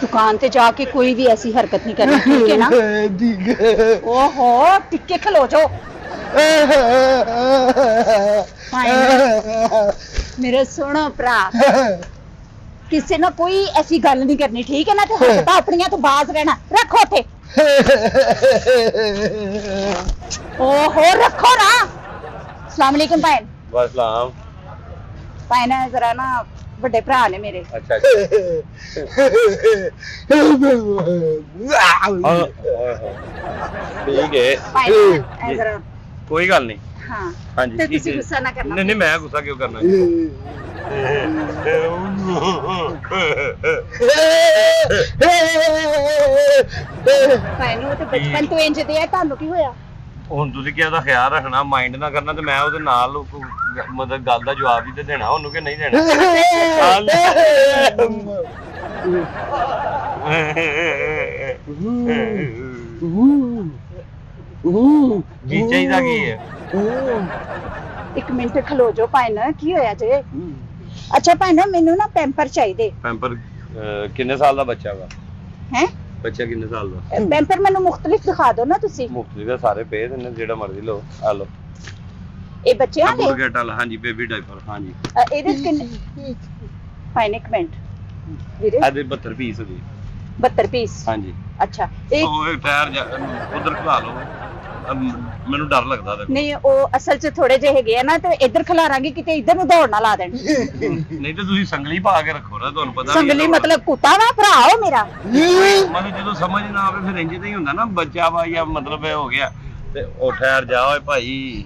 दुकान पे जाके कोई भी ऐसी हरकत नहीं करनी, ठीक है ना? ठीक है। ओहो टिक्के खलो जाओ। मेरे सुनो भरा, किसी ना कोई ऐसी गल नहीं करनी, ठीक है ना? तो हरकतां अपनियां तो बाज रहना, रखो थे। ओहो रखो ना। अस्सलाम वालेकुम भैन। वालेकुम। भैन जरा ना बड़े भरा ने मेरे। अच्छा ठीक है भैन जरा कोई गल नहीं। हाँ हाँ जी ते ठीक तुसी है। गुस्सा ना करना। नहीं नहीं मैं गुस्सा क्यों करना ਭੈਣ ਨੂੰ ਤੇ ਬਚਪਨ ਤੋਂ ਇੰਜ ਦੇ ਆ, ਤੁਹਾਨੂੰ ਕੀ ਹੋਇਆ? ਹੁਣ ਤੁਸੀਂ ਕੀ ਉਹਦਾ ਖਿਆਲ ਰੱਖਣਾ, ਮਾਈਂਡ ਨਾ ਕਰਨਾ, ਤੇ ਮੈਂ ਉਹਦੇ ਨਾਲ ਮਤਲਬ ਗੱਲ ਦਾ ਜਵਾਬ ਹੀ ਤੇ ਦੇਣਾ ਉਹਨੂੰ ਕਿ ਨਹੀਂ ਦੇਣਾ। ਕੀ ਚਾਹੀਦਾ ਕੀ ਹੈ? ਇੱਕ ਮਿੰਟ ਖਲੋ ਜਾਓ ਭੈਣ, ਕੀ ਹੋਇਆ ਜੇ? ਅੱਛਾ ਭੈਣ ਮੈਨੂੰ ਨਾ ਪੈਂਪਰ ਚਾਹੀਦੇ। ਪੈਂਪਰ ਕਿੰਨੇ ਸਾਲ ਦਾ ਬੱਚਾ ਵਾ? ਹੈ ਬੱਚਾ ਕਿੰਨੇ ਸਾਲ ਦਾ? ਪੈਂਪਰ ਮੈਨੂੰ ਮੁxtਲਿਫ ਦਿਖਾ ਦਿਓ ਨਾ ਤੁਸੀਂ। ਮੁਫਤ ਦੇ ਸਾਰੇ ਪਏ ਨੇ, ਜਿਹੜਾ ਮਰਜ਼ੀ ਲਓ। ਆ ਲਓ ਇਹ ਬੱਚਿਆਂ ਦੇ? ਬੁਰਗੇਟ ਵਾਲਾ, ਹਾਂਜੀ ਬੇਬੀ ਡਾਈਪਰ, ਹਾਂਜੀ। ਇਹਦੇ ਚ ਕਿੰਨੇ? ਭੈਣ ਇੱਕ ਮਿੰਟ ਵੀਰੇ, ਇਹਦੇ 72 ਪੀਸ ਦੀ। 72 ਪੀਸ? ਹਾਂਜੀ। ਅੱਛਾ ਇਹ ਉਹ ਟਾਇਰ ਉਧਰ ਖਲਾ ਲਓ, ਮੈਨੂੰ ਡਰ ਲੱਗਦਾ ਤੇ। ਨਹੀਂ ਉਹ ਅਸਲ ਚ ਥੋੜੇ ਜਿਹੇ ਹੈਗੇ ਆ ਨਾ, ਤੇ ਇੱਧਰ ਖਿਲਾਰਾਂਗੇ, ਕਿਤੇ ਇੱਧਰ ਨੂੰ ਦੌੜ ਨਾ ਲਾ ਦੇਣ। ਨਹੀਂ ਤੇ ਤੁਸੀਂ ਸੰਗਲੀ ਪਾ ਕੇ ਰੱਖੋ ਨਾ, ਤੁਹਾਨੂੰ ਪਤਾ ਸੰਗਲੀ ਮਤਲਬ ਕੁੱਤਾ ਵਾ ਭਰਾਓ ਮੇਰਾ? ਮਤਲਬ ਜਦੋਂ ਸਮਝ ਨਾ ਆਵੇ ਫਿਰ ਇੰਜ ਤੇ ਹੀ ਹੁੰਦਾ ਨਾ, ਬੱਚਾ ਵਾ ਜਾਂ ਮਤਲਬ ਇਹ ਹੋ ਗਿਆ ਤੇ ਉਹ ਠਹਿਰ ਜਾ ਓਏ ਭਾਈ।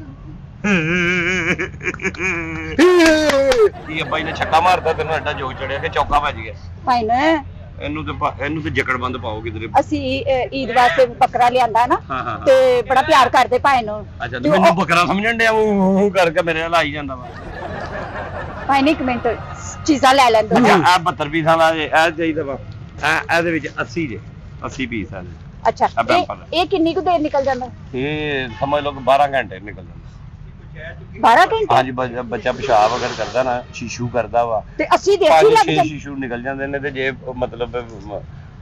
ਇਹ ਬਾਈ ਨੇ ਛੱਕਾ ਮਾਰਦਾ, ਤੈਨੂੰ ਐਡਾ ਜੋਗ ਚੜਿਆ ਕਿ ਚੌਕਾ ਵੱਜ ਗਿਆ। ਭੈਣ ਇਹਨੂੰ ਤੇ ਜਕੜਬੰਦ ਪਾਓ ਕਿਧਰੇ। ਅਸੀਂ ਈਦ ਵਾਸਤੇ ਬੱਕਰਾ ਲਿਆਂਦਾ ਨਾ, ਹਾਂ। ਤੇ ਬੜਾ ਪਿਆਰ ਕਰਦੇ ਭਾਈ ਨੂੰ। ਅੱਛਾ ਤੇ ਮੈਨੂੰ ਬੱਕਰਾ ਸਮਝਣ ਡਿਆ ਉਹ ਕਰਕੇ ਮੇਰੇ ਨਾਲ ਆਈ ਜਾਂਦਾ ਵਾ। ਭਾਈ ਨੇ ਇੱਕ ਮਿੰਟ ਚੀਜ਼ਾਂ ਲੈ ਲੈਣ ਦੋ। ਆ 72 ਪੀਸਾਂ ਦਾ ਇਹ ਚਾਹੀਦਾ ਵਾ। ਇਹਦੇ ਵਿੱਚ 80 ਜੇ 80 ਪੀਸ ਆ। ਅੱਛਾ ਇਹ ਕਿੰਨੀ ਕੁ ਦੇਰ ਨਿਕਲ ਜਾਂਦਾ? ਇਹ ਸਮਝ ਲਓ 12 ਘੰਟੇ ਨਿਕਲ ਜਾਂਦੇ। 12 ਘੰਟੇ? ਹਾਂਜੀ ਬੱਚਾ ਪਿਸ਼ਾਬ ਅਗਰ ਕਰਦਾ ਨਾ, ਸ਼ੀਸ਼ੂ ਕਰਦਾ ਵਾ, ਤੇ 80 ਦੇ 80 ਲੱਗ ਜਾਂਦੇ? ਸ਼ੀਸ਼ੂ ਨਿਕਲ ਜਾਂਦੇ ਨੇ, ਤੇ ਜੇ ਮਤਲਬ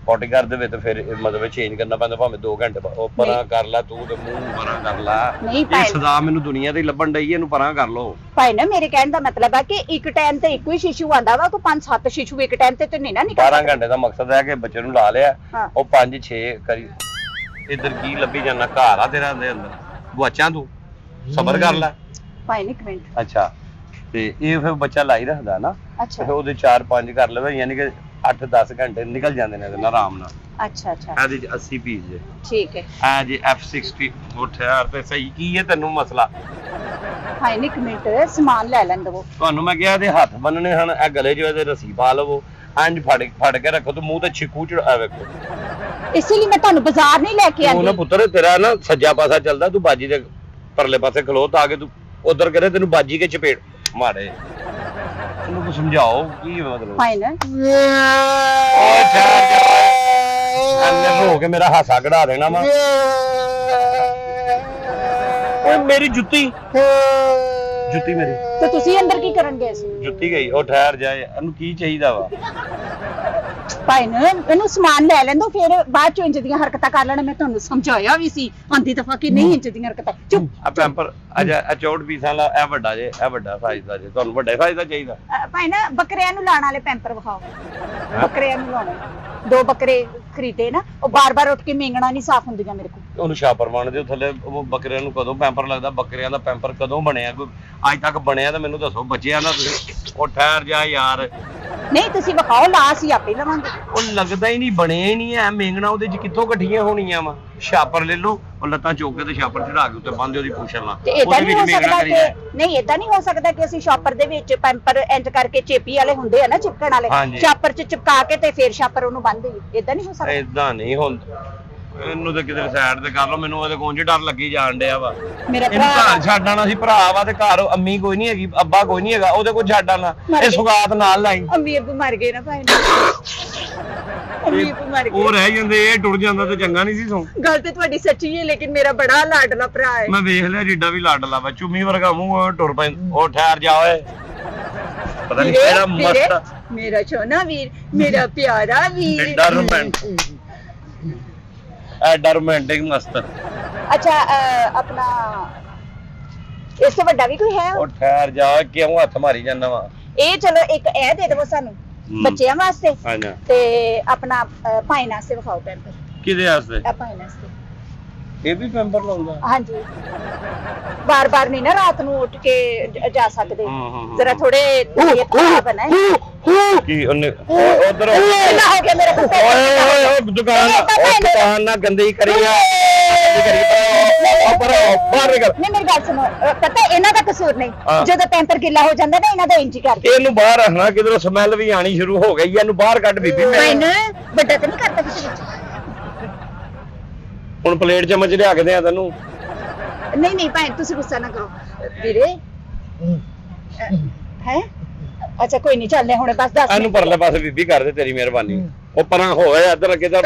ਪੋਟੀ ਕਰ ਦੇਵੇ ਤੇ ਫਿਰ ਮਤਲਬ ਚੇਂਜ ਕਰਨਾ ਪੈਂਦਾ, ਭਾਵੇਂ 2 ਘੰਟੇ ਉਹ ਪਰਾਂ ਕਰ ਲੈ ਤੂੰ ਤੇ ਮੂੰਹ ਪਰਾਂ ਕਰ ਲੈ। ਨਹੀਂ ਇਹ ਸਦਾ ਮੈਨੂੰ ਦੁਨੀਆ ਤੇ ਲੱਭਣ ਡਈ, ਇਹਨੂੰ ਪਰਾਂ ਕਰ ਲੋ। ਭਾਈ ਨਾ ਮੇਰੇ ਕਹਿਣ ਦਾ ਮਤਲਬ ਹੈ ਕਿ ਇੱਕ ਟਾਈਮ ਤੇ ਇੱਕੋ ਹੀ ਸ਼ੀਸ਼ੂ ਆਂਦਾ ਵਾ, ਕੋਈ 5-7 ਸ਼ੀਸ਼ੂ ਇੱਕ ਟਾਈਮ ਤੇ ਨਹੀਂ ਨਾ ਨਿਕਲਦਾ। 12 ਘੰਟੇ ਦਾ ਮਕਸਦ ਹੈ ਕਿ ਬੱਚੇ ਨੂੰ ਲਾ ਲਿਆ, ਉਹ 5-6 ਕਰੀ। ਇੱਧਰ ਕੀ ਲੱਭੀ ਜਾਂਦਾ? ਘਰ ਆ ਤੇਰਾ ਦੇ ਅੰਦਰ ਗੁਆਚਾਂ, ਤੂੰ ਸਬਰ ਕਰ ਲੈ। ਭਾਈ ਇੱਕ ਮਿੰਟ। ਅੱਛਾ ਤੇ ਇਹ ਫਿਰ ਬੱਚਾ ਲਾਈ ਰੱਖਦਾ ਨਾ, ਅੱਛਾ ਉਹਦੇ 4-5 ਕਰ ਲਵੇ, ਯਾਨੀ ਕਿ 8-10 ਘੰਟੇ ਨਿਕਲ ਜਾਂਦੇ ਨੇ ਇਹਦੇ ਨਾਲ ਆਰਾਮ ਨਾਲ। ਅੱਛਾ ਇਹਦੇ ਚ 80 ਪੀਸ ਜੇ। ਠੀਕ ਹੈ। ਆ ਜੀ F60 ਉੱਠਿਆ ਤੇ ਸਹੀ ਕੀ ਹੈ ਤੈਨੂੰ ਮਸਲਾ? ਭਾਈ ਇੱਕ ਮਿੰਟ ਸਮਾਨ ਲੈ ਲੈਣ ਦਵੋ। ਤੁਹਾਨੂੰ ਮੈਂ ਕਿਹਾ ਇਹਦੇ ਹੱਥ ਬੰਨਣੇ ਹਨ, ਇਹ ਗਲੇ 'ਚ ਇਹਦੇ ਰੱਸੀ ਪਾ ਲਵੋ, ਇੰਜ ਫੜ ਕੇ ਰੱਖੋ ਤੇ ਮੂੰਹ ਤੇ ਛਿੱਕੂ ਚੜਾ ਵੇਖੋ। ਇਸੇ ਲਈ ਮੈਂ ਤੁਹਾਨੂੰ ਬਾਜ਼ਾਰ ਨਹੀਂ ਲੈ ਕੇ ਆਂਦੀ। ਉਹ ਨਾ ਪੁੱਤਰ ਤੇਰਾ ਨਾ ਸੱਜਾ ਪਾਸਾ ਚੱਲਦਾ, ਤੂੰ ਬਾਜੀ ਦੇ ਪਰਲੇ ਪਾਸੇ ਖਲੋ ਤਾਂ ਕਿ ਤੂੰ ਉਧਰ ਕਰੇ, ਤੈਨੂੰ ਬਾਜੀ ਕੇ ਚਪੇੜ ਮਾਰੇ। ਇਹਨੂੰ ਕੁਝ ਸਮਝਾਓ ਕੀ ਮਤਲਬ? ਭਾਈ ਨਾ ਓਏ ਠਹਿਰ ਜਾ, ਐਨੇ ਹੋ ਕੇ ਮੇਰਾ ਹਾਸਾ ਕਢਾ ਦੇਣਾ ਵਾ। ਓਏ ਮੇਰੀ ਜੁੱਤੀ ਮੇਰੀ ਤੇ ਤੁਸੀਂ ਅੰਦਰ ਕੀ ਕਰਨ ਗਏ ਸੀ? ਜੁੱਤੀ ਗਈ। ਉਹ ਠਹਿਰ ਜਾਏ, ਇਹਨੂੰ ਕੀ ਚਾਹੀਦਾ ਵਾ? ਭਾਈ ਨਾ ਇਹਨੂੰ ਸਮਾਨ ਲੈ ਲੈਂਦੋ, ਫਿਰ ਬਾਅਦ ਚੋਂ ਇੰਜ ਦੀਆਂ ਹਰਕਤਾਂ ਕਰ ਲੈਣਾ। ਮੈਂ ਤੁਹਾਨੂੰ ਸਮਝਾਇਆ ਵੀ ਸੀ ਆਂਦੀ ਦਫਾ ਕਿ ਨਹੀਂ ਇੰਜ ਦੀਆਂ ਹਰਕਤਾਂ। ਚੁੱਪ। ਆ ਪੈਂਪਰ ਅਜਾ 64 ਪੀਸਾਂ ਦਾ ਇਹ ਵੱਡਾ ਜੇ, ਇਹ ਵੱਡਾ ਸਾਈਜ਼ ਦਾ ਜੇ। ਤੁਹਾਨੂੰ ਵੱਡਾ ਸਾਈਜ਼ ਦਾ ਚਾਹੀਦਾ? ਭਾਈ ਨਾ ਬੱਕਰਿਆਂ ਨੂੰ ਲਾਣ ਵਾਲੇ ਪੈਂਪਰ ਵਿਖਾਓ। ਬੱਕਰਿਆਂ ਨੂੰ ਲਾਉਣੇ 2 ਬੱਕਰੇ ਖਰੀਦੇ ਨਾ, ਉਹ ਬਾਰ-ਬਾਰ ਉੱਠ ਕੇ ਮੇਂਗਣਾ ਨਹੀਂ ਸਾਫ਼ ਹੁੰਦੀਆਂ ਮੇਰੇ ਕੋਲ। ਉਹਨੂੰ ਛਾਪਰ ਮਾਰਨ ਦੇ ਥੱਲੇ। ਉਹ ਬੱਕਰਿਆਂ ਨੂੰ ਕਦੋਂ ਪੈਂਪਰ ਲੱਗਦਾ? ਬੱਕਰਿਆਂ ਦਾ ਪੈਂਪਰ ਕਦੋਂ ਬਣਿਆ? ਕੋਈ ਅੱਜ ਤੱਕ ਬਣਿਆ ਤਾਂ ਮੈਨੂੰ ਦੱਸੋ। ਬੱਚਿਆਂ ਦਾ ਤੁਸੀਂ ਉਹ ਠਹਿਰ ਜਾ ਯਾਰ। ਨਹੀਂ ਤੁਸੀਂ ਵਿਖਾਓ, ਲਾ ਅਸੀਂ ਆਪੇ ਲਵਾਂਗੇ। ਉਹ ਲੱਗਦਾ ਹੀ ਨਹੀਂ, ਬਣਿਆ ਹੀ ਨਹੀਂ ਐ ਮੇਂਗਣਾ ਉਹਦੇ ਚ ਕਿੱਥੋਂ ਇਕੱਠੀਆਂ ਹੋਣੀਆਂ ਵਾ? ਛਾਪਰ ਲੈ ਲਓ, ਉਹ ਲੱਤਾਂ ਚੁੱਕ ਕੇ ਤੇ ਛਾਪਰ ਚੜਾ ਕੇ ਉੱਤੇ ਬੰਨ੍ਹ ਉਹਦੀ ਪੂਛਲ ਨਾਲ। ਤੇ ਇਦਾਂ ਨਹੀਂ ਹੋ ਸਕਦਾ ਕਿ ਨਹੀਂ ਇਦਾਂ ਨਹੀਂ ਹੋ ਸਕਦਾ ਕਿ ਅਸੀਂ ਸ਼ਾਪਰ ਦੇ ਵਿੱਚ ਪੈਂਪਰ ਇੰਜ ਕਰਕੇ ਚੇਪੀ ਵਾਲੇ ਹੁੰਦੇ ਆ ਨਾ, ਚਿਪਕਣ ਵਾਲੇ, ਛਾਪਰ ਚ ਚਿਪਕਾ ਕੇ ਤੇ ਫਿਰ ਛਾਪਰ ਉਹਨੂੰ ਬੰਨ੍ਹ ਦੇਈਏ? ਇਦਾਂ ਨਹੀਂ ਹੋ ਸਕਦਾ? ਇਦਾਂ ਨਹੀਂ ਹੁੰਦਾ। ਇਹਨੂੰ ਤੇ ਕਿਤੇ ਸਾਈਡ ਤੇ ਕਰ ਲਓ, ਮੈਨੂੰ ਉਹਦੇ ਕੋਲ ਡਰ ਲੱਗੀ ਜਾਣ ਡਿਆ ਵਾ। ਮੇਰਾ ਇਹਨੂੰ ਘਰ ਛੱਡ ਆਣਾ ਸੀ, ਭਰਾ ਵਾ ਤੇ ਘਰ ਅੰਮੀ ਕੋਈ ਨਹੀਂ ਹੈਗੀ, ਅੱਬਾ ਕੋਈ ਨਹੀਂ ਹੈਗਾ, ਉਹਦੇ ਕੋਲ ਛੱਡ ਆਣਾ। ਇਹ ਸੁਗਾਤ ਨਾਲ ਲਾਈ। ਅੰਮੀ ਅੱਬੂ ਮਰ ਗਏ ਨਾ ਭਾਈ। ਅੰਮੀ ਅੱਬੂ ਮਰ ਗਏ, ਉਹ ਰਹਿ ਜਾਂਦੇ, ਇਹ ਟੁੱਟ ਜਾਂਦਾ ਤੇ ਚੰਗਾ ਨਹੀਂ ਸੀ। ਸੋ ਗੱਲ ਤੇ ਤੁਹਾਡੀ ਸੱਚੀ ਹੈ, ਲੇਕਿਨ ਮੇਰਾ ਬੜਾ ਲਾਡਲਾ ਭਰਾ ਹੈ। ਮੈਂ ਵੇਖ ਲਿਆ ਜਿੱਡਾ ਵੀ ਲਾਡਲਾ ਵਾ, ਚੁੰਮੀ ਵਰਗਾ ਮੂੰਹ, ਟੁਰ ਪੈ। ਉਹ ਠਹਿਰ ਜਾ ਓਏ। ਪਤਾ ਨਹੀਂ ਕਿਹੜਾ ਮਸਤ ਮੇਰਾ ਸੋਹਣਾ ਵੀਰ, ਮੇਰਾ ਪਿਆਰਾ ਵੀਰ, ਐਡਾ ਰੋਮਾਂਟਿਕ ਮਸਤ। ਅੱਛਾ ਆਪਣਾ ਇਸ ਤੋਂ ਵੱਡਾ ਵੀ ਕੋਈ ਹੈ? ਉਹ ਠਹਿਰ ਜਾ, ਕਿਉਂ ਹੱਥ ਮਾਰੀ ਜਾਂਦਾ ਵਾ? ਇਹ ਚਲੋ ਇੱਕ ਇਹ ਦੇ ਦੇਵੋ ਸਾਨੂੰ ਬੱਚਿਆਂ ਵਾਸਤੇ, ਹਾਂਜੀ, ਤੇ ਆਪਣਾ ਭਾਈ ਵਾਸਤੇ ਵਿਖਾਓ ਪੈਂਪਰ। ਕਿਹਦੇ ਵਾਸਤੇ? ਭਾਈ ਵਾਸਤੇ। ਇਹ ਵੀ ਪੈਂਪਰ ਲਾਉਂਦਾ? ਹਾਂਜੀ, ਬਾਰ-ਬਾਰ ਨਹੀਂ ਨਾ ਰਾਤ ਨੂੰ ਉੱਠ ਕੇ ਜਾ ਸਕਦੇ, ਜ਼ਰਾ ਥੋੜੇ ਬਣਾ ਕੀ ਉਹਨੇ ਉਧਰ ਹੋ ਗਿਆ ਮੇਰੇ ਕੋਲ। ਓਏ ਦੁਕਾਨ ਨਾ ਗੰਦੀ ਕਰੀ ਆ, ਨਹੀਂ ਮੇਰੀ ਗੱਲ ਸੁਣੋ, ਪਤਾ ਇਹਨਾਂ ਦਾ ਕਸੂਰ ਨਹੀਂ, ਜਦੋਂ ਪੈਂਪਰ ਗਿੱਲਾ ਹੋ ਜਾਂਦਾ ਨਾ ਇਹਨਾਂ ਦਾ ਇੰਜ ਕਰਦੇ। ਇਹਨੂੰ ਬਾਹਰ ਰੱਖਣਾ, ਕਿਧਰੋਂ ਸਮੈਲ ਵੀ ਆਣੀ ਸ਼ੁਰੂ ਹੋ ਗਈ, ਇਹਨੂੰ ਬਾਹਰ ਕੱਢ ਬੀਬੀ। ਮੈਨੂੰ ਵੱਡਾ ਤਾਂ ਨਹੀਂ ਕਰਦਾ ਕਿਸੇ ਵਿੱਚ। ਹੁਣ ਪਲੇਟ ਚਮਚ ਲਿਆ ਕੇ ਦਿਆਂ ਤੈਨੂੰ? ਨਹੀਂ ਭਾਈ ਤੁਸੀਂ ਗੁੱਸਾ ਨਾ ਕਰੋ ਵੀਰੇ। ਹੈ ਅੱਛਾ ਕੋਈ ਨਹੀਂ, ਚੱਲਦੇ ਹੁਣ ਬਸ 10 ਇਹਨੂੰ ਪਰਲੇ ਪਾਸੇ ਬੀਬੀ ਕਰ ਦੇ, ਤੇਰੀ ਮਿਹਰਬਾਨੀ। ਉਹ ਪਰਾਂ ਹੋਏ ਇੱਧਰ ਅੱਗੇ ਤਾਂ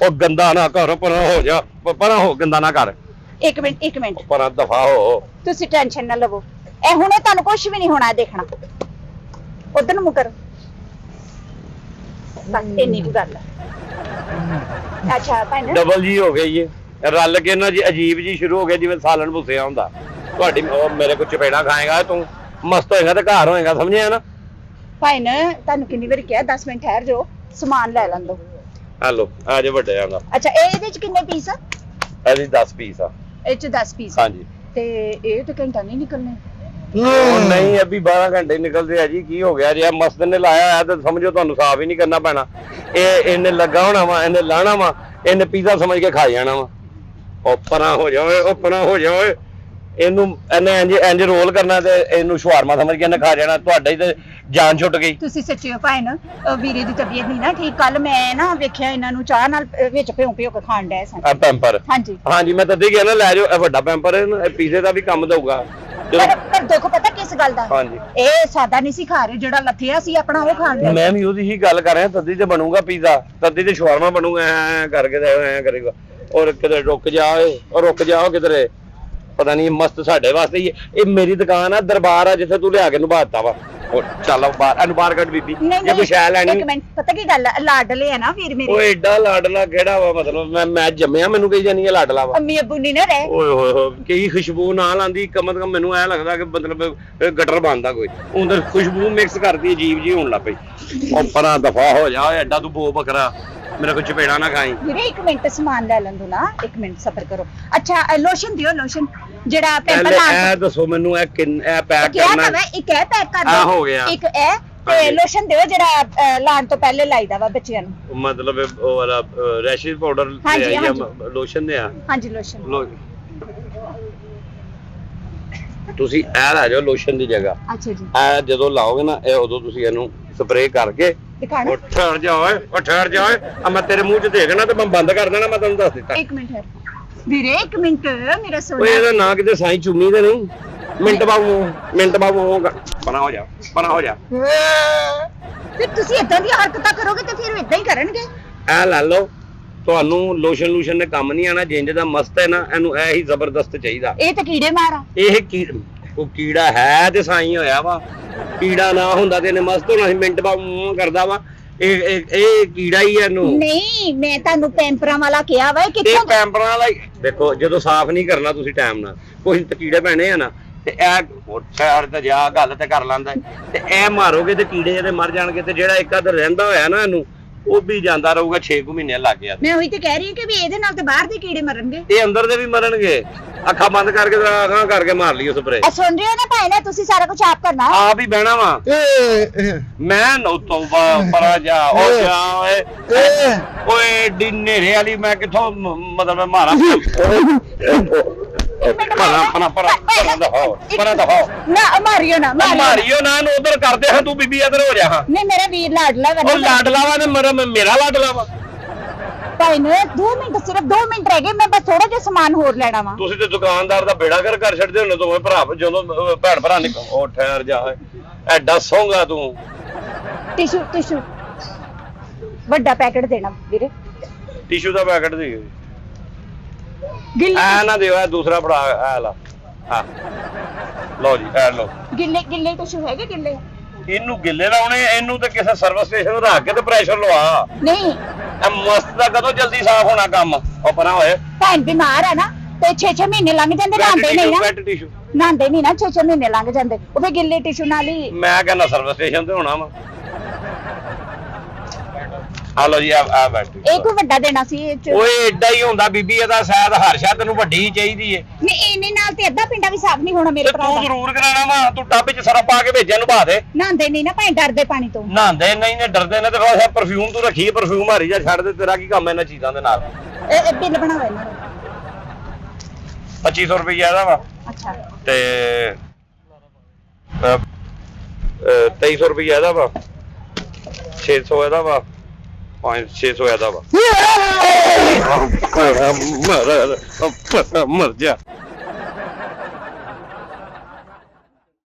ਉਹ ਗੰਦਾ ਨਾ ਕਰ, ਪਰਾਂ ਹੋ ਜਾ, ਪਰਾਂ ਹੋ, ਗੰਦਾ ਨਾ ਕਰ। ਇੱਕ ਮਿੰਟ ਪਰਾਂ ਦਫਾ ਹੋ। ਤੁਸੀਂ ਟੈਨਸ਼ਨ ਨਾ ਲਵੋ, ਇਹ ਹੁਣੇ ਤੁਹਾਨੂੰ ਕੁਝ ਵੀ ਨਹੀਂ ਹੋਣਾ, ਦੇਖਣਾ। ਉਧਰ ਨੂੰ ਮੁੜ ਕਰੋ, ਬਸ ਇੰਨੀ ਕੁ ਗੱਲ ਹੈ। ਅੱਛਾ ਭੈਣ ਡਬਲ ਜੀ ਹੋ ਗਈ ਏ, ਰਲ ਕੇ ਨਾ ਜੀ ਅਜੀਬ ਜੀ ਸ਼ੁਰੂ ਹੋ ਗਿਆ, ਜਿਵੇਂ ਸਾਲਣ ਭੁੱਸਿਆ ਹੁੰਦਾ। ਤੁਹਾਡੀ ਮੇਰੇ ਕੋਲ ਚਪੇੜਾ ਖਾਏਗਾ, ਤੂੰ ਮਸਤ ਹੋਏਗਾ ਤੇ ਘਰ ਹੋਏਗਾ, ਸਮਝਿਆ ਨਾ? ਭਾਈ ਤੁਹਾਨੂੰ ਕਿੰਨੀ ਵਾਰੀ ਕਿਹਾ 10 ਮਿੰਟ ਠਹਿਰ ਜਾਓ, ਸਮਾਨ ਲੈ ਲੈਣ ਦੋ। ਹਲੋ ਆ ਜਾ ਵੱਡੇ ਆਂਦਾ। ਅੱਛਾ ਇਹਦੇ ਚ ਕਿੰਨੇ ਪੀਸ ਆ? ਇਹਦੀ 10 ਪੀਸ ਆ। ਇਹ ਚ 10 ਪੀਸ? ਹਾਂਜੀ। ਤੇ ਇਹ ਤਾਂ ਘੰਟਾ ਨਹੀਂ ਨਿਕਲਨੇ? ਉਹ ਨਹੀਂ, ਅਭੀ 12 ਘੰਟੇ ਨਿਕਲਦੇ ਆ ਜੀ। ਕੀ ਹੋ ਗਿਆ ਜੇ ਮਸਤ ਨੇ ਲਾਇਆ ਹੋਇਆ ਤਾਂ ਸਮਝੋ ਤੁਹਾਨੂੰ ਸਾਫ ਹੀ ਨਹੀਂ ਕਰਨਾ ਪੈਣਾ। ਇਹ ਇਹਨੇ ਲੱਗਾ ਹੋਣਾ ਵਾ, ਇਹਨੇ ਲਾਣਾ ਵਾ, ਇਹਨੇ ਪੀਜ਼ਾ ਸਮਝ ਕੇ ਖਾ ਜਾਣਾ ਵਾ। ਉਹ ਪਰਾਂ ਹੋ ਜਾਓ, ਉਹ ਪਰਾਂ ਹੋ ਜਾਓ। ਇਹਨੇ ਇੰਜ ਰੋਲ ਕਰਨਾ ਤੇ ਇਹਨੂੰ ਸ਼ਵਾਰਮਾ ਸਮਝ ਕੇ ਇਹਨੇ ਖਾ ਜਾਣਾ। ਤੁਹਾਡਾ ਹੀ ਤੇ ਜਾਨ ਛੁੱਟ ਗਈ। ਤੁਸੀਂ ਸੱਚੇ ਹੋ ਭਾਈ ਵੀਰੇ ਦੀ ਤਬੀਅਤ ਨਹੀਂ ਨਾ ਠੀਕ। ਕੱਲ ਮੈਂ ਨਾ ਵੇਖਿਆ ਇਹਨਾਂ ਨੂੰ ਚਾਹ ਨਾਲ ਵਿੱਚ ਭਿਉਂ ਕੇ ਖਾਣ ਡਿਆ ਸਨ। ਪੈਂਪਰ? ਹਾਂਜੀ ਮੈਂ ਤਾਂ ਗਿਆ ਨਾ, ਲੈ ਜਾਓ, ਇਹ ਵੱਡਾ ਪੈਂਪਰ ਇਹ ਪੀਜ਼ੇ ਦਾ ਵੀ ਕੰਮ ਦਊਗਾ। ਪਰ ਦੇਖੋ ਪਤਾ ਕਿਸ ਗੱਲ ਦਾ, ਹਾਂਜੀ ਇਹ ਸਾਦਾ ਨਹੀਂ ਸੀ ਖਾ ਰਹੇ, ਜਿਹੜਾ ਲੱਥਿਆ ਸੀ ਆਪਣਾ ਉਹ ਖਾਣ ਡਿਆ। ਮੈਂ ਵੀ ਉਹਦੀ ਹੀ ਗੱਲ ਕਰ ਰਿਹਾ, ਤੱਦੀ ਤੇ ਬਣੂਗਾ ਪੀਜ਼ਾ, ਤੱਦੀ ਤੇ ਸ਼ਵਾਰਮਾ ਬਣੂਗਾ। ਐ ਕਰਕੇ ਤੇ ਐ ਕਰੇਗਾ। ਔਰ ਕਿਤੇ ਰੁਕ ਜਾਓ ਕਿਧਰੇ, ਪਤਾ ਨਹੀਂ ਮਸਤ ਸਾਡੇ ਵਾਸਤੇ ਹੀ। ਇਹ ਮੇਰੀ ਦੁਕਾਨ ਆ, ਦਰਬਾਰ ਆ, ਜਿੱਥੇ ਤੂੰ ਲਿਆ ਕੇ ਨਿਭਾਤਾ ਵਾ। ਚੱਲ ਬਾਹਰ, ਇਹਨੂੰ ਬਾਹਰ ਕੱਢ ਬੀਬੀ, ਜੇ ਕੋਈ ਸ਼ੈ ਲੈਣੀ। ਇੱਕ ਮਿੰਟ, ਪਤਾ ਕੀ ਗੱਲ ਆ, ਲਾਡਲੇ ਆ ਨਾ ਵੀਰ ਮੇਰੇ। ਉਹ ਐਡਾ ਲਾਡਲਾ ਕਿਹੜਾ ਵਾ? ਮਤਲਬ ਮੈਂ ਜੰਮਿਆ, ਮੈਨੂੰ ਕਹੀ ਜਾਨੀ ਹੈ ਲਾਡਲਾ ਵਾ? ਅੰਮੀ ਅੱਬੂ ਨਹੀਂ ਨਾ ਰਹੇ। ਓਏ ਹੋਏ ਹੋਏ, ਕੀ ਖੁਸ਼ਬੂ ਨਾ ਲਾਂਦੀ, ਕਮ ਸੇ ਕਮ ਮੈਨੂੰ ਐ ਲੱਗਦਾ ਕਿ ਮਤਲਬ ਗਟਰ ਬਣਦਾ ਕੋਈ, ਉਹਦੇ ਖੁਸ਼ਬੂ ਮਿਕਸ ਕਰਦੀ, ਅਜੀਬ ਜੀ ਹੋਣ ਲੱਗ ਪਈ। ਉਹ ਪਰਾਂ ਦਫਾ ਹੋ ਜਾ, ਐਡਾ ਤੂੰ ਬੋ ਬਕਰਾ, ਮੇਰੇ ਕੋਲ ਚਪੇੜਾ ਨਾ ਖਾਈ। ਵੀਰੇ ਇੱਕ ਮਿੰਟ ਸਮਾਨ ਲੈ ਲੈਣ ਦੋ ਨਾ, ਇੱਕ ਮਿੰਟ ਸਬਰ ਕਰੋ। ਅੱਛਾ ਲੋਸ਼ਨ ਦਿਓ, ਲੋਸ਼ਨ ਜਿਹੜਾ ਪੈਂਪਰ ਲਾ। ਇਹ ਦੱਸੋ ਮੈਨੂੰ, ਇਹ ਪੈਕ ਕਰਨਾ? ਇੱਕ ਇਹ ਪੈਕ ਕਰ ਦਿਓ, ਹੋ ਗਿਆ ਇੱਕ ਇਹ ਤੇ ਲੋਸ਼ਨ ਦਿਓ ਜਿਹੜਾ ਲਾਣ ਤੋਂ ਪਹਿਲੇ ਲਾਈਦਾ ਵਾ ਬੱਚਿਆਂ ਨੂੰ। ਮਤਲਬ ਉਹ ਵਾਲਾ ਰੈਸ਼ਿਸ ਪਾਊਡਰ ਜਾਂ ਲੋਸ਼ਨ ਦੇ ਆ? ਹਾਂਜੀ ਲੋਸ਼ਨ। ਤੁਸੀਂ ਇਹ ਲਾ ਜਾਓ ਲੋਸ਼ਨ ਦੀ ਜਗ੍ਹਾ। ਅੱਛਾ ਜੀ। ਇਹ ਜਦੋਂ ਲਾਓਗੇ ਨਾ, ਇਹ ਉਦੋਂ ਤੁਸੀਂ ਇਹਨੂੰ ਸਪਰੇਅ ਕਰਕੇ ਦਿਖਾਣਾ। ਠਹਿਰ ਜਾ ਓਏ, ਆ ਮੈਂ ਤੇਰੇ ਮੂੰਹ 'ਚ ਦੇਖਣਾ ਤੇ ਮੈਂ ਬੰਦ ਕਰ ਦੇਣਾ, ਮੈਂ ਤੈਨੂੰ ਦੱਸ ਦਿੱਤਾ। ਇੱਕ ਮਿੰਟ ਹੈ ਵੀਰੇ, ਇੱਕ ਮਿੰਟ ਮੇਰਾ ਸੋਨਾ। ਓਏ ਇਹਦਾ ਨਾਂ ਕਿਤੇ ਸਾਈਂ ਚੁੰਨੀ ਤੇ ਨਹੀਂ? ਮਿੰਟ ਬਾਬੂ ਪਰਾਂ ਹੋ ਜਾ। ਫਿਰ ਤੁਸੀਂ ਇਦਾਂ ਦੀਆਂ ਹਰਕਤਾਂ ਕਰੋਗੇ ਤੇ ਫਿਰ ਇਦਾਂ ਹੀ ਕਰਨਗੇ। ਇਹ ਲੈ ਲਓ, ਤੁਹਾਨੂੰ ਲੋਸ਼ਨ ਨੇ ਕੰਮ ਨਹੀਂ ਆਣਾ। ਜਿੰਜ ਦਾ ਮਸਤ ਹੈ ਨਾ, ਇਹਨੂੰ ਇਹ ਹੀ ਜ਼ਬਰਦਸਤ ਚਾਹੀਦਾ। ਇਹ ਤਾਂ ਕੀੜੇ ਮਾਰਾ। ਉਹ ਕੀੜਾ ਹੈ ਤੇ ਸਾਈਂ ਹੋਇਆ ਵਾ। ਕੀੜਾ ਨਾ ਹੁੰਦਾ ਤੇ ਇਹਨੇ ਮਸਤ ਹੋਣਾ ਸੀ। ਮਿੰਟ ਬਾਬੂ ਕਰਦਾ ਵਾ। ਇਹ ਕੀੜਾ ਹੀ ਇਹਨੂੰ। ਨਹੀਂ, ਮੈਂ ਤੁਹਾਨੂੰ ਪੈਂਪਰਾਂ ਵਾਲਾ ਕਿਹਾ ਵਾ। ਕਿੱਥੋਂ ਪੈਂਪਰਾਂ ਵਾਲਾ? ਦੇਖੋ ਜਦੋਂ ਸਾਫ਼ ਨਹੀਂ ਕਰਨਾ ਤੁਸੀਂ ਟਾਈਮ ਨਾਲ, ਕੁਝ ਕੀੜੇ ਪੈਣੇ ਆ ਨਾ, ਤੇ ਇਹ ਠਹਿਰ ਤੇ ਜਾ, ਗੱਲ ਤੇ ਕਰ ਲੈਂਦਾ, ਤੇ ਇਹ ਮਾਰੋਗੇ ਤੇ ਕੀੜੇ ਇਹਦੇ ਮਰ ਜਾਣਗੇ। ਤੇ ਜਿਹੜਾ ਇੱਕ ਅਦਰ ਰਹਿੰਦਾ ਹੋਇਆ ਨਾ, ਇਹਨੂੰ ਉਹ ਵੀ ਜਾਂਦਾ ਰਹੂਗਾ। 6 ਮਹੀਨੇ ਲੱਗ ਗਿਆ। ਮੈਂ ਉਹੀ ਤੇ ਕਹਿ ਰਹੀ ਹਾਂ ਕਿ ਵੀ ਇਹਦੇ ਨਾਲ ਤੇ ਬਾਹਰ ਦੇ ਕੀੜੇ ਮਰਨਗੇ, ਇਹ ਅੰਦਰ ਦੇ ਵੀ ਮਰਨਗੇ। ਅੱਖਾਂ ਬੰਦ ਕਰਕੇ ਅੱਖਾਂ ਕਰਕੇ ਮਾਰ ਲਈ ਉਸ ਸਪਰੇ। ਸੁਣ ਰਹੇ ਹੋ ਨਾ ਭਾਈ ਨੇ, ਤੁਸੀਂ ਸਾਰਾ ਕੁਝ ਆਪ ਕਰਨਾ। ਆਪ ਹੀ ਬਹਿਣਾ ਵਾ ਮੈਂ। ਨੋ ਤੋਬਾ, ਪਰਾਂ ਜਾ ਓਏ ਡਿਨੇਰੇ ਵਾਲੀ ਮੈਂ ਕਿੱਥੋਂ ਮਤਲਬ ਮਾਰਾਂ? ਮਾਰਿਓ ਨਾ ਨੂੰ ਉਧਰ ਕਰਦੇ ਹਾਂ, ਤੂੰ ਬੀਬੀ ਇੱਧਰ ਹੋ ਜਾ। ਨਹੀਂ ਮੇਰਾ ਵੀਰ ਲਾਡਲਾ ਵਾ। ਉਹ ਲਾਡਲਾ ਵਾ ਤੇ ਮੇਰਾ ਲਾਡਲਾ ਵਾ। ਭਾਈ ਨੇ 2 ਮਿੰਟ, ਸਿਰਫ 2 ਮਿੰਟ ਰਹਿ ਗਏ, ਮੈਂ ਬਸ ਥੋੜਾ ਜਿਹਾ ਸਮਾਨ ਹੋਰ ਲੈਣਾ ਵਾ। ਤੁਸੀਂ ਤੇ ਦੁਕਾਨਦਾਰ ਦਾ ਬੇੜਾ ਕਰ ਛੱਡਦੇ ਹੁੰਦੇ ਦੋਵੇਂ ਭਰਾ। ਜਦੋਂ ਭੈਣ ਭਰਾ ਨਿਕਲ, ਉਹ ਠਹਿਰ ਜਾ, ਐਡਾ ਸੌਂਗਾ ਤੂੰ। ਟਿਸ਼ੂ ਵੱਡਾ ਪੈਕੇਟ ਦੇਣਾ ਵੀਰੇ। ਟਿਸ਼ੂ ਦਾ ਪੈਕੇਟ ਦੇ ਐ ਨਾ ਦਿਓ, ਦੂਸਰਾ ਫੜਾ। ਐ ਲਾ, ਹਾਂ ਲਓ ਜੀ, ਐ ਲਓ। ਗਿੱਲੇ ਟਿਸ਼ੂ ਹੈਗੇ? ਗਿੱਲੇ ਇਹਨੂੰ ਗਿੱਲੇ ਲਾਉਣੇ, ਇਹਨੂੰ ਤੇ ਕਿਸੇ ਸਰਵਿਸ ਸਟੇਸ਼ਨ ਰੱਖ ਕੇ ਤੇ ਪ੍ਰੈਸ਼ਰ ਲਵਾ। ਨਹੀਂ ਇਹ ਮਸਤ ਦਾ ਕਦੋਂ ਜਲਦੀ ਸਾਫ਼ ਹੋਣਾ ਕੰਮ? ਉਹ ਪਰਾਂ ਹੋਏ ਭੈਣ ਬਿਮਾਰ ਆ ਨਾ ਤੇ 6-6 ਮਹੀਨੇ ਲੰਘ ਜਾਂਦੇ, ਨਹਾਉਂਦੇ ਨਹੀਂ ਨਾ, ਵੈਟ ਟਿਸ਼ੂ ਨਹਾਉਂਦੇ ਨਹੀਂ ਨਾ, 6-6 ਮਹੀਨੇ ਲੰਘ ਜਾਂਦੇ, ਉਹ ਵੀ ਗਿੱਲੇ ਟਿਸ਼ੂ ਨਾਲ ਹੀ। ਮੈਂ ਕਹਿੰਦਾ ਸਰਵਿਸ ਸਟੇਸ਼ਨ ਤੇ ਹੋਣਾ ਵਾ। ਆ ਲੋ ਜੀ, ਆ ਬੈਠ ਇਹ ਕੋਈ ਵੱਡਾ ਦੇਣਾ ਸੀ ਇਹ ਚ? ਓਏ ਏਡਾ ਹੀ ਹੁੰਦਾ ਬੀਬੀ, ਇਹਦਾ ਸ਼ਾਇਦ ਹਰ ਸ਼ਾਇਦ ਤੈਨੂੰ ਵੱਡੀ ਹੀ ਚਾਹੀਦੀ ਏ। ਨਹੀਂ ਇਹਨੇ ਨਾਲ ਤੇ ਅੱਧਾ ਪਿੰਡਾ ਵੀ ਸਾਫ਼ ਨਹੀਂ ਹੋਣਾ ਮੇਰੇ ਭਰਾ ਤੂੰ ਦਾ। ਜ਼ਰੂਰ ਕਰਾਣਾ ਵਾ, ਤੂੰ ਟੱਬ 'ਚ ਸਰਫ ਪਾ ਕੇ ਭੇਜਿਆ ਨੂੰ ਪਾ ਦੇ। ਨਹਾਉਂਦੇ ਨਹੀਂ ਨਾ ਭਾਈ, ਡਰਦੇ ਪਾਣੀ ਤੋਂ। ਨਹਾਉਂਦੇ ਨਹੀਂ ਨੇ, ਡਰਦੇ ਨੇ, ਤੇ ਫਿਰ ਪਰਫਿਊਮ ਤੂੰ ਰੱਖੀ, ਪਰਫਿਊਮ ਹਾਰੀ ਜਾ ਛੱਡ ਦੇ, ਤੇਰਾ ਕੀ ਕੰਮ ਇਹਨਾਂ ਚੀਜ਼ਾਂ ਦੇ ਨਾਲ? ਇਹ ਬਿੱਲ ਬਣਾਓ ਇਹਨਾਂ ਦਾ। 2500 ਰੁਪਈਆ ਇਹਦਾ ਵਾ, ਅੱਛਾ ਤੇ 2300 ਰੁਪਈਆ ਇਹਦਾ ਵਾ, 600 ਇਹਦਾ ਵਾ, 600 ਇਹਦਾ ਵਾ। ਮਰ ਜਾ।